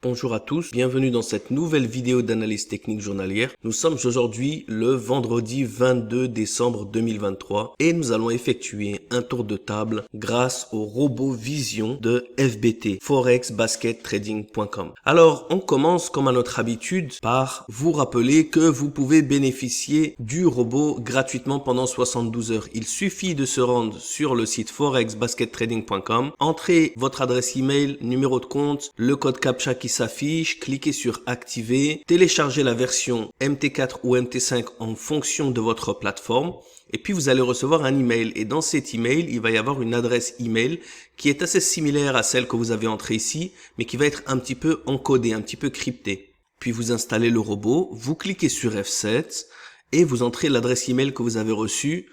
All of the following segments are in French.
Bonjour à tous, bienvenue dans cette nouvelle vidéo d'analyse technique journalière. Nous sommes aujourd'hui le vendredi 22 décembre 2023 et nous allons effectuer un tour de table grâce au robot Vision de FBT, forexbaskettrading.com. Alors, on commence comme à notre habitude par vous rappeler que vous pouvez bénéficier du robot gratuitement pendant 72 heures. Il suffit de se rendre sur le site forexbaskettrading.com, entrer votre adresse email, numéro de compte, le code CAPTCHA qui s'affiche, cliquez sur activer, téléchargez la version MT4 ou MT5 en fonction de votre plateforme et puis vous allez recevoir un email et dans cet email, il va y avoir une adresse email qui est assez similaire à celle que vous avez entrée ici, mais qui va être un petit peu encodée, un petit peu cryptée. Puis vous installez le robot, vous cliquez sur F7 et vous entrez l'adresse email que vous avez reçue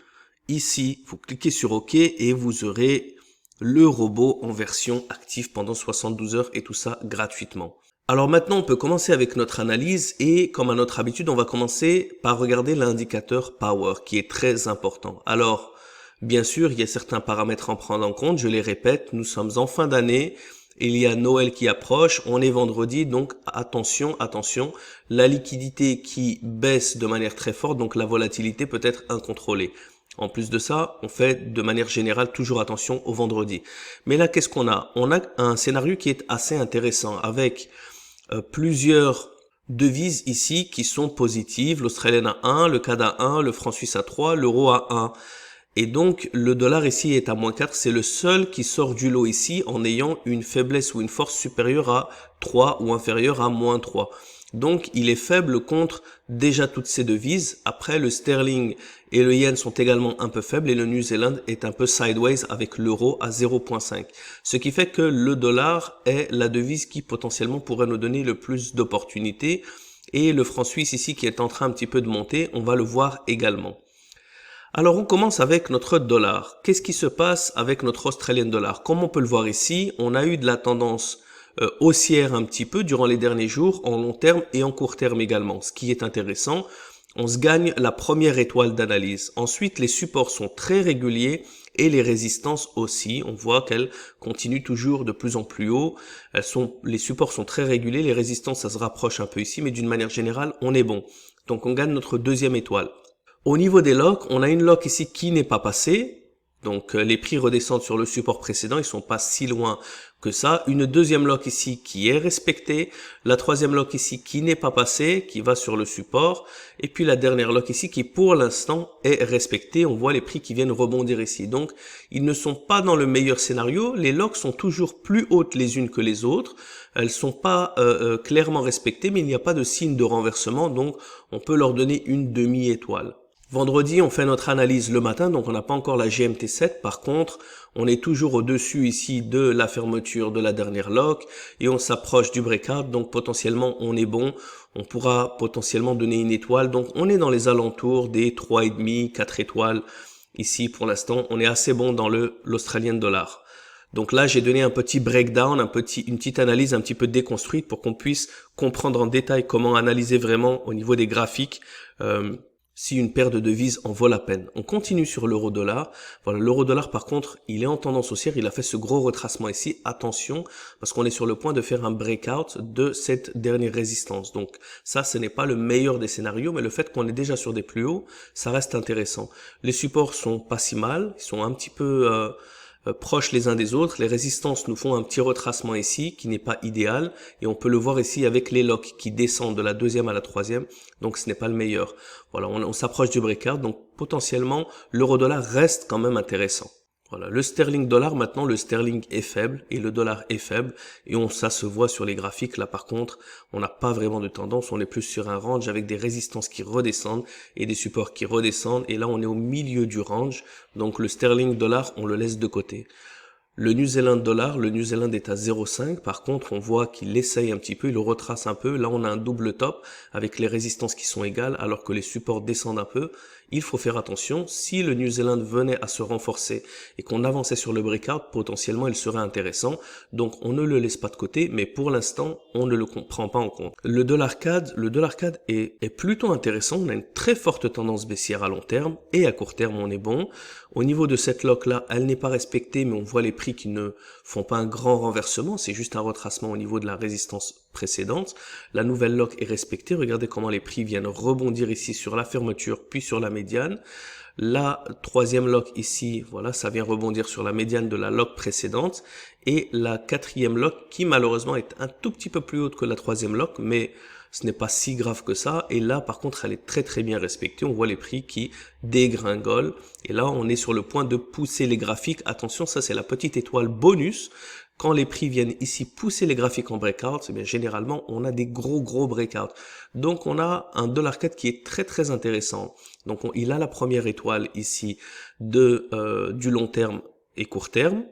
ici. Vous cliquez sur OK et vous aurez le robot en version active pendant 72 heures et tout ça gratuitement. Alors maintenant, on peut commencer avec notre analyse et comme à notre habitude, on va commencer par regarder l'indicateur Power qui est très important. Alors, bien sûr, il y a certains paramètres à prendre en compte, je les répète, nous sommes en fin d'année, il y a Noël qui approche, on est vendredi, donc attention, la liquidité qui baisse de manière très forte, donc la volatilité peut être incontrôlée. En plus de ça, on fait de manière générale toujours attention au vendredi. Mais là, qu'est-ce qu'on a? On a un scénario qui est assez intéressant avec plusieurs devises ici qui sont positives. L'Australienne à 1, le CAD à 1, le franc suisse à 3, l'euro à 1. Et donc, le dollar ici est à -4. C'est le seul qui sort du lot ici en ayant une faiblesse ou une force supérieure à 3 ou inférieure à -3. Donc, il est faible contre déjà toutes ces devises. Après, le sterling et le yen sont également un peu faibles et le New Zealand est un peu sideways avec l'euro à 0,5. Ce qui fait que le dollar est la devise qui potentiellement pourrait nous donner le plus d'opportunités. Et le franc suisse ici qui est en train un petit peu de monter, on va le voir également. Alors, on commence avec notre dollar. Qu'est-ce qui se passe avec notre Australian dollar? Comme on peut le voir ici, on a eu de la tendance haussière un petit peu durant les derniers jours, en long terme et en court terme également. Ce qui est intéressant, on se gagne la première étoile d'analyse. Ensuite, les supports sont très réguliers et les résistances aussi. On voit qu'elles continuent toujours de plus en plus haut. Les supports sont très réguliers, les résistances, ça se rapproche un peu ici, mais d'une manière générale, on est bon. Donc, on gagne notre deuxième étoile. Au niveau des locks, on a une lock ici qui n'est pas passée. Donc les prix redescendent sur le support précédent, ils sont pas si loin que ça. Une deuxième lock ici qui est respectée, la troisième lock ici qui n'est pas passée, qui va sur le support, et puis la dernière lock ici qui pour l'instant est respectée. On voit les prix qui viennent rebondir ici. Donc ils ne sont pas dans le meilleur scénario, les locks sont toujours plus hautes les unes que les autres, elles sont pas clairement respectées, mais il n'y a pas de signe de renversement, donc on peut leur donner une demi-étoile. Vendredi, on fait notre analyse le matin, donc on n'a pas encore la GMT7. Par contre, on est toujours au-dessus ici de la fermeture de la dernière lock et on s'approche du breakout, donc potentiellement on est bon. On pourra potentiellement donner une étoile, donc on est dans les alentours des 3,5, 4 étoiles. Ici, pour l'instant, on est assez bon dans l'Australian dollar. Donc là, j'ai donné un petit breakdown, une petite analyse un petit peu déconstruite pour qu'on puisse comprendre en détail comment analyser vraiment au niveau des graphiques si une paire de devises en vaut la peine. On continue sur l'euro-dollar. Voilà, l'euro-dollar par contre, il est en tendance haussière, il a fait ce gros retracement ici. Attention, parce qu'on est sur le point de faire un breakout de cette dernière résistance. Donc ça, ce n'est pas le meilleur des scénarios, mais le fait qu'on est déjà sur des plus hauts, ça reste intéressant. Les supports sont pas si mal, ils sont un petit peu proches les uns des autres. Les résistances nous font un petit retracement ici qui n'est pas idéal et on peut le voir ici avec les locks qui descendent de la deuxième à la troisième, donc ce n'est pas le meilleur. Voilà, on s'approche du breakout, donc potentiellement l'euro-dollar reste quand même intéressant. Voilà, le sterling dollar maintenant, le sterling est faible et le dollar est faible et ça se voit sur les graphiques. Là par contre, on n'a pas vraiment de tendance, on est plus sur un range avec des résistances qui redescendent et des supports qui redescendent et là on est au milieu du range. Donc le sterling dollar, on le laisse de côté. Le New Zealand dollar, le New Zealand est à 0,5. Par contre, on voit qu'il essaye un petit peu, il le retrace un peu. Là, on a un double top avec les résistances qui sont égales alors que les supports descendent un peu. Il faut faire attention. Si le New Zealand venait à se renforcer et qu'on avançait sur le breakout, potentiellement, il serait intéressant. Donc, on ne le laisse pas de côté, mais pour l'instant, on ne le prend pas en compte. Le dollar CAD est plutôt intéressant. On a une très forte tendance baissière à long terme et à court terme, on est bon. Au niveau de cette lock-là, elle n'est pas respectée, mais on voit les prix qui ne font pas un grand renversement. C'est juste un retracement au niveau de la résistance précédente. La nouvelle lock est respectée. Regardez comment les prix viennent rebondir ici sur la fermeture, puis sur la médiane. La troisième lock ici, voilà, ça vient rebondir sur la médiane de la lock précédente. Et la quatrième lock qui malheureusement est un tout petit peu plus haute que la troisième lock, mais ce n'est pas si grave que ça. Et là, par contre, elle est très bien respectée. On voit les prix qui dégringolent. Et là, on est sur le point de pousser les graphiques. Attention, ça c'est la petite étoile bonus. Quand les prix viennent ici pousser les graphiques en breakout, eh bien, généralement, on a des gros breakouts. Donc, on a un $CAD qui est très intéressant. Donc, il a la première étoile ici du long terme et court terme.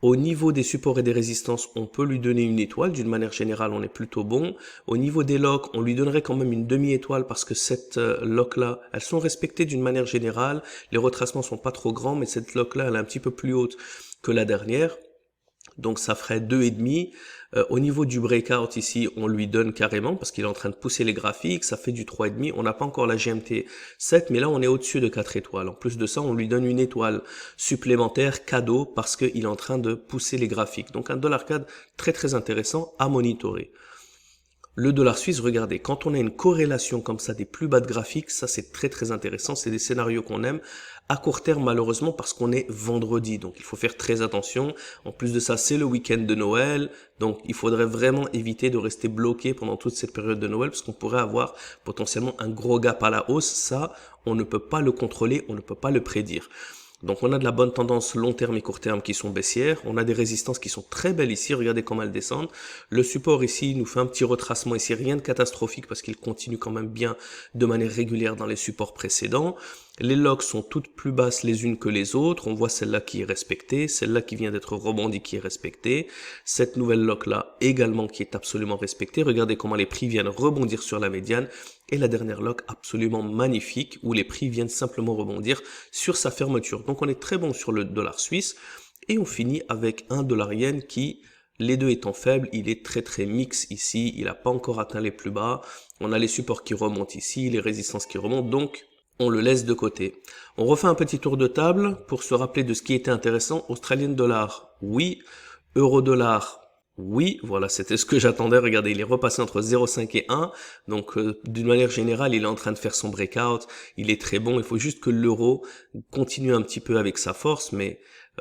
Au niveau des supports et des résistances, on peut lui donner une étoile. D'une manière générale, on est plutôt bon. Au niveau des locks, on lui donnerait quand même une demi-étoile parce que cette lock-là, elles sont respectées d'une manière générale. Les retracements sont pas trop grands, mais cette lock-là, elle est un petit peu plus haute que la dernière. Donc ça ferait 2,5. Au niveau du breakout ici, on lui donne carrément parce qu'il est en train de pousser les graphiques, ça fait du 3,5. On n'a pas encore la GMT 7, mais là on est au-dessus de 4 étoiles. En plus de ça, on lui donne une étoile supplémentaire cadeau parce qu'il est en train de pousser les graphiques. Donc un $CAD très intéressant à monitorer. Le dollar suisse, regardez, quand on a une corrélation comme ça des plus bas de graphiques, ça c'est très intéressant, c'est des scénarios qu'on aime. À court terme, malheureusement, parce qu'on est vendredi, donc il faut faire très attention. En plus de ça, c'est le week-end de Noël, donc il faudrait vraiment éviter de rester bloqué pendant toute cette période de Noël, parce qu'on pourrait avoir potentiellement un gros gap à la hausse. Ça, on ne peut pas le contrôler, on ne peut pas le prédire. Donc on a de la bonne tendance long terme et court terme qui sont baissières. On a des résistances qui sont très belles ici. Regardez comment elles descendent. Le support ici nous fait un petit retracement ici. Rien de catastrophique parce qu'il continue quand même bien de manière régulière dans les supports précédents. Les locks sont toutes plus basses les unes que les autres. On voit celle-là qui est respectée. Celle-là qui vient d'être rebondie qui est respectée. Cette nouvelle lock-là également qui est absolument respectée. Regardez comment les prix viennent rebondir sur la médiane. Et la dernière lock absolument magnifique où les prix viennent simplement rebondir sur sa fermeture. Donc on est très bon sur le dollar suisse et on finit avec un dollar yen qui, les deux étant faibles, il est très mix ici. Il n'a pas encore atteint les plus bas. On a les supports qui remontent ici, les résistances qui remontent. Donc on le laisse de côté. On refait un petit tour de table pour se rappeler de ce qui était intéressant. Australian dollar, oui. Euro dollar, oui, voilà, c'était ce que j'attendais. Regardez, il est repassé entre 0,5 et 1. Donc, d'une manière générale, il est en train de faire son breakout. Il est très bon. Il faut juste que l'euro continue un petit peu avec sa force. Mais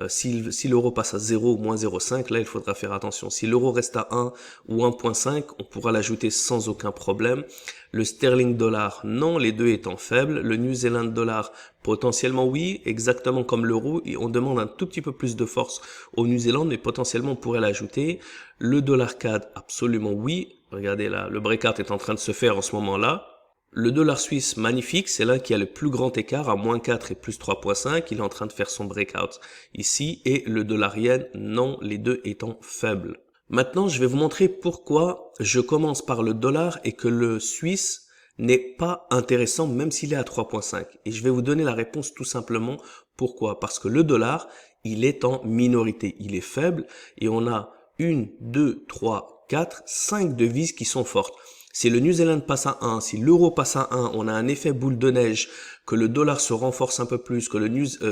si l'euro passe à 0 ou moins 0,5, là, il faudra faire attention. Si l'euro reste à 1 ou 1,5, on pourra l'ajouter sans aucun problème. Le sterling dollar, non, les deux étant faibles. Le New Zealand dollar, potentiellement oui, exactement comme l'euro. On demande un tout petit peu plus de force au New Zealand, mais potentiellement on pourrait l'ajouter. Le dollar CAD, absolument oui. Regardez là, le breakout est en train de se faire en ce moment-là. Le dollar suisse, magnifique, c'est là qui a le plus grand écart, à moins 4 et plus 3,5. Il est en train de faire son breakout ici. Et le dollar yen, non, les deux étant faibles. Maintenant, je vais vous montrer pourquoi je commence par le dollar et que le suisse n'est pas intéressant même s'il est à 3,5. Et je vais vous donner la réponse tout simplement. Pourquoi? Parce que le dollar, il est en minorité. Il est faible et on a 1, 2, 3, 4, 5 devises qui sont fortes. Si le New Zealand passe à 1, si l'euro passe à 1, on a un effet boule de neige, que le dollar se renforce un peu plus, que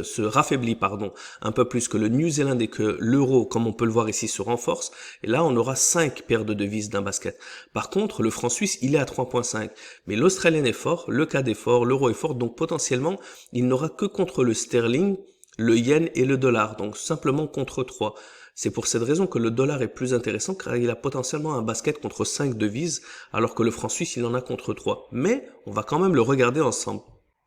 se raffaiblit, un peu plus que le New Zealand et que l'euro, comme on peut le voir ici, se renforce. Et là, on aura 5 paires de devises d'un basket. Par contre, le franc suisse, il est à 3,5. Mais l'australien est fort, le CAD est fort, l'euro est fort. Donc potentiellement, il n'aura que contre le sterling, le yen et le dollar. Donc simplement contre 3. C'est pour cette raison que le dollar est plus intéressant car il a potentiellement un basket contre 5 devises alors que le franc suisse il en a contre 3. Mais on va quand même le regarder ensemble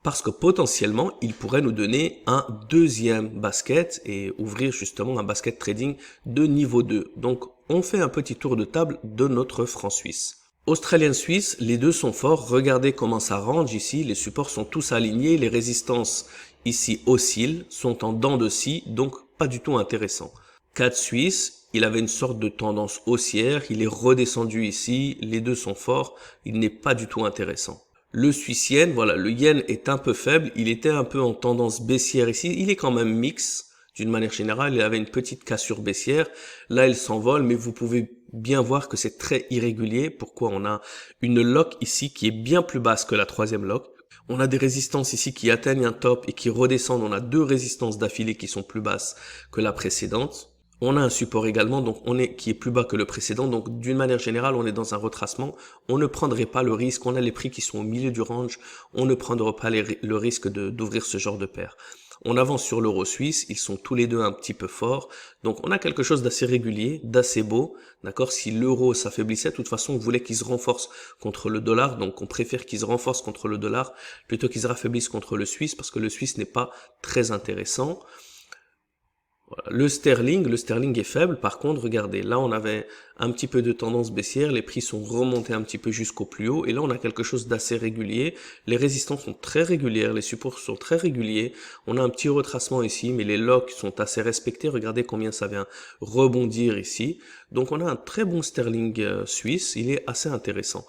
parce que potentiellement il pourrait nous donner un deuxième basket et ouvrir justement un basket trading de niveau 2. Donc on fait un petit tour de table de notre franc suisse. Australien suisse, les deux sont forts. Regardez comment ça range ici. Les supports sont tous alignés. Les résistances ici oscillent, sont en dents de scie, donc pas du tout intéressant. CAD suisse, il avait une sorte de tendance haussière, il est redescendu ici, les deux sont forts, il n'est pas du tout intéressant. Le suisse yen, voilà, le yen est un peu faible, il était un peu en tendance baissière ici, il est quand même mix, d'une manière générale, il avait une petite cassure baissière, là il s'envole, mais vous pouvez bien voir que c'est très irrégulier. Pourquoi? On a une lock ici qui est bien plus basse que la troisième lock. On a des résistances ici qui atteignent un top et qui redescendent. On a deux résistances d'affilée qui sont plus basses que la précédente. On a un support également, donc qui est plus bas que le précédent. Donc d'une manière générale, on est dans un retracement. On ne prendrait pas le risque. On a les prix qui sont au milieu du range. On ne prendra pas le risque d'ouvrir ce genre de paire. On avance sur l'euro suisse. Ils sont tous les deux un petit peu forts. Donc on a quelque chose d'assez régulier, d'assez beau. D'accord? Si l'euro s'affaiblissait, de toute façon, on voulait qu'il se renforce contre le dollar. Donc on préfère qu'il se renforce contre le dollar plutôt qu'il se raffaiblisse contre le suisse, parce que le suisse n'est pas très intéressant. Voilà. Le sterling est faible. Par contre, regardez, là on avait un petit peu de tendance baissière, les prix sont remontés un petit peu jusqu'au plus haut, et là on a quelque chose d'assez régulier. Les résistances sont très régulières, les supports sont très réguliers. On a un petit retracement ici, mais les locks sont assez respectés. Regardez combien ça vient rebondir ici. Donc on a un très bon sterling suisse, il est assez intéressant.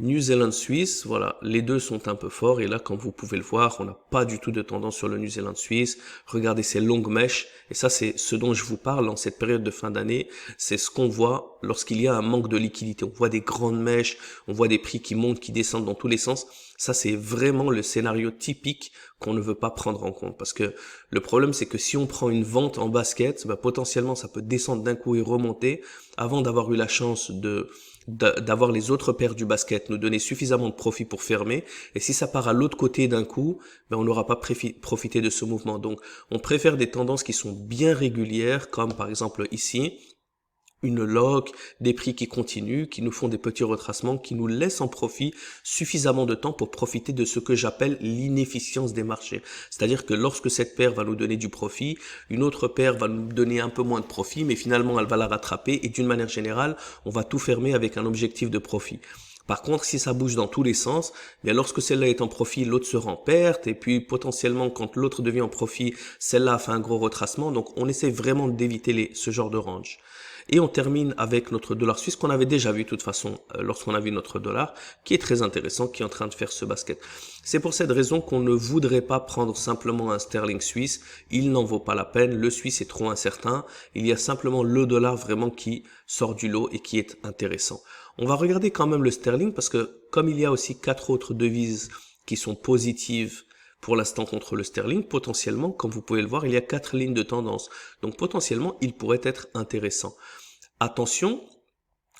New Zealand Suisse, voilà, les deux sont un peu forts, et là, comme vous pouvez le voir, on n'a pas du tout de tendance sur le New Zealand Suisse. Regardez ces longues mèches, et ça c'est ce dont je vous parle en cette période de fin d'année. C'est ce qu'on voit lorsqu'il y a un manque de liquidité. On voit des grandes mèches, on voit des prix qui montent, qui descendent dans tous les sens. Ça c'est vraiment le scénario typique qu'on ne veut pas prendre en compte, parce que le problème c'est que si on prend une vente en basket, bah, potentiellement ça peut descendre d'un coup et remonter avant d'avoir eu la chance d'avoir les autres paires du basket, nous donner suffisamment de profit pour fermer, et si ça part à l'autre côté d'un coup, ben on n'aura pas profité de ce mouvement. Donc on préfère des tendances qui sont bien régulières, comme par exemple ici, une lock, des prix qui continuent, qui nous font des petits retracements, qui nous laissent en profit suffisamment de temps pour profiter de ce que j'appelle l'inefficience des marchés. C'est-à-dire que lorsque cette paire va nous donner du profit, une autre paire va nous donner un peu moins de profit, mais finalement elle va la rattraper, et d'une manière générale, on va tout fermer avec un objectif de profit. Par contre, si ça bouge dans tous les sens, bien lorsque celle-là est en profit, l'autre sera en perte, et puis potentiellement quand l'autre devient en profit, celle-là fait un gros retracement. Donc on essaie vraiment d'éviter ce genre de range. Et on termine avec notre dollar suisse qu'on avait déjà vu de toute façon lorsqu'on a vu notre dollar, qui est très intéressant, qui est en train de faire ce basket. C'est pour cette raison qu'on ne voudrait pas prendre simplement un sterling suisse. Il n'en vaut pas la peine. Le suisse est trop incertain. Il y a simplement le dollar vraiment qui sort du lot et qui est intéressant. On va regarder quand même le sterling, parce que comme il y a aussi 4 autres devises qui sont positives pour l'instant contre le sterling, potentiellement, comme vous pouvez le voir, il y a 4 lignes de tendance. Donc potentiellement, il pourrait être intéressant. Attention,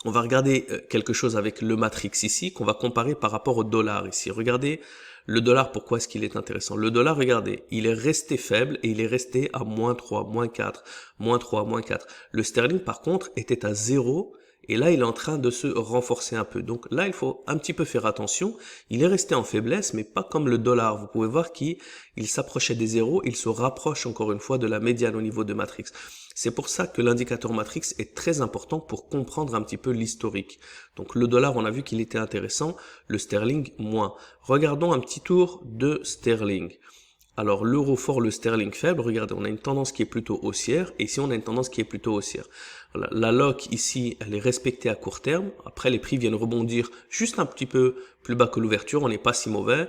on va regarder quelque chose avec le matrix ici, qu'on va comparer par rapport au dollar ici. Regardez le dollar, pourquoi est-ce qu'il est intéressant? Le dollar, regardez, il est resté faible et il est resté à moins 3, moins 4, moins 3, moins 4. Le sterling, par contre, était à 0. Et là, il est en train de se renforcer un peu. Donc là, il faut un petit peu faire attention. Il est resté en faiblesse, mais pas comme le dollar. Vous pouvez voir qu'il s'approchait des zéros. Il se rapproche encore une fois de la médiane au niveau de matrix. C'est pour ça que l'indicateur matrix est très important pour comprendre un petit peu l'historique. Donc le dollar, on a vu qu'il était intéressant. Le sterling, moins. Regardons un petit tour de sterling. Alors l'euro fort, le sterling faible, regardez, on a une tendance qui est plutôt haussière, et ici on a une tendance qui est plutôt haussière. Voilà, la lock ici, elle est respectée à court terme, après les prix viennent rebondir juste un petit peu plus bas que l'ouverture, on n'est pas si mauvais.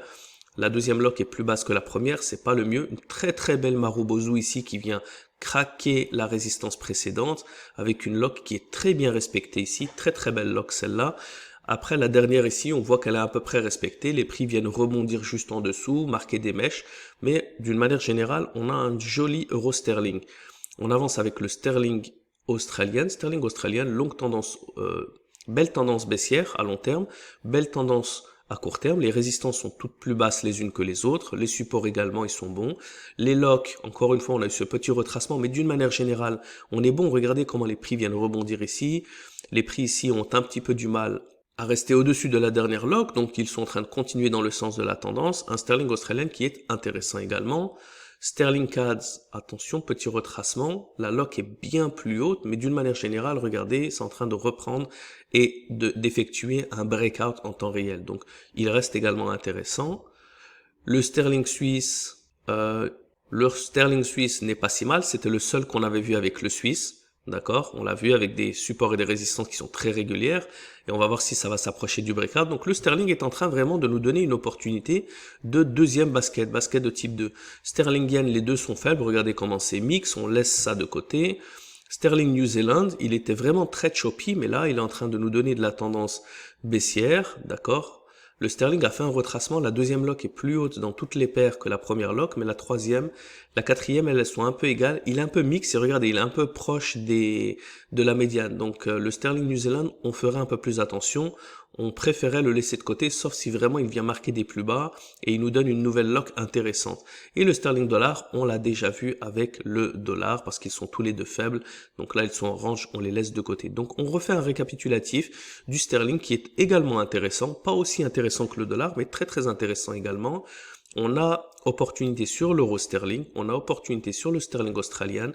La deuxième lock est plus basse que la première, c'est pas le mieux. Une très très belle Marubozu ici qui vient craquer la résistance précédente, avec une lock qui est très bien respectée ici, très très belle lock celle-là. Après la dernière ici, on voit qu'elle est à peu près respectée, les prix viennent rebondir juste en dessous, marquer des mèches, mais d'une manière générale, on a un joli euro sterling. On avance avec le sterling australien, longue tendance, belle tendance baissière à long terme, belle tendance à court terme, les résistances sont toutes plus basses les unes que les autres, les supports également ils sont bons, les locks, encore une fois on a eu ce petit retracement, mais d'une manière générale on est bon. Regardez comment les prix viennent rebondir ici, les prix ici ont un petit peu du mal à rester au-dessus de la dernière lock, donc ils sont en train de continuer dans le sens de la tendance. Un sterling australien qui est intéressant également. Sterling CAD, attention, petit retracement, la lock est bien plus haute, mais d'une manière générale, regardez, c'est en train de reprendre et d'effectuer un breakout en temps réel. Donc il reste également intéressant. Le sterling suisse n'est pas si mal, c'était le seul qu'on avait vu avec le suisse. D'accord, on l'a vu avec des supports et des résistances qui sont très régulières, et on va voir si ça va s'approcher du breakout. Donc le sterling est en train vraiment de nous donner une opportunité de deuxième basket de type 2. Sterling yen, les deux sont faibles, regardez comment c'est mix, on laisse ça de côté. Sterling New Zealand, il était vraiment très choppy, mais là il est en train de nous donner de la tendance baissière, d'accord, Le sterling a fait un retracement. La deuxième lock est plus haute dans toutes les paires que la première lock, mais la troisième, la quatrième, elles sont un peu égales. Il est un peu mix et regardez, il est un peu proche de la médiane. Donc le sterling New Zealand, on ferait un peu plus attention. On préférait le laisser de côté, sauf si vraiment il vient marquer des plus bas et il nous donne une nouvelle lock intéressante. Et le sterling dollar, on l'a déjà vu avec le dollar parce qu'ils sont tous les deux faibles. Donc là, ils sont orange, on les laisse de côté. Donc on refait un récapitulatif du sterling qui est également intéressant, pas aussi intéressant que le dollar, mais très très intéressant également. On a opportunité sur l'euro sterling, on a opportunité sur le sterling australien,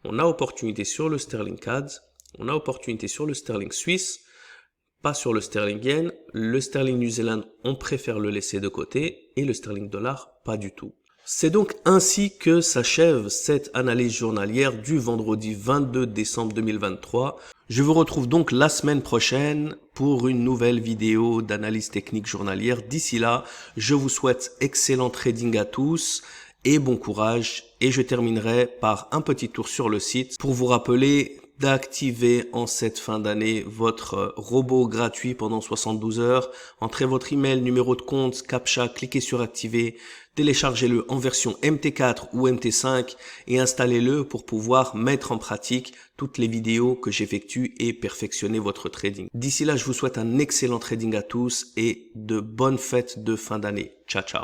on a opportunité sur le sterling CAD, on a opportunité sur le sterling suisse, pas sur le sterling yen, le sterling New Zealand, on préfère le laisser de côté, et le sterling dollar, pas du tout. C'est donc ainsi que s'achève cette analyse journalière du vendredi 22 décembre 2023. Je vous retrouve donc la semaine prochaine pour une nouvelle vidéo d'analyse technique journalière. D'ici là, je vous souhaite excellent trading à tous et bon courage. Et je terminerai par un petit tour sur le site pour vous rappeler d'activer en cette fin d'année votre robot gratuit pendant 72 heures. Entrez votre email, numéro de compte, CAPTCHA, cliquez sur activer, téléchargez-le en version MT4 ou MT5 et installez-le pour pouvoir mettre en pratique toutes les vidéos que j'effectue et perfectionner votre trading. D'ici là, je vous souhaite un excellent trading à tous et de bonnes fêtes de fin d'année. Ciao, ciao.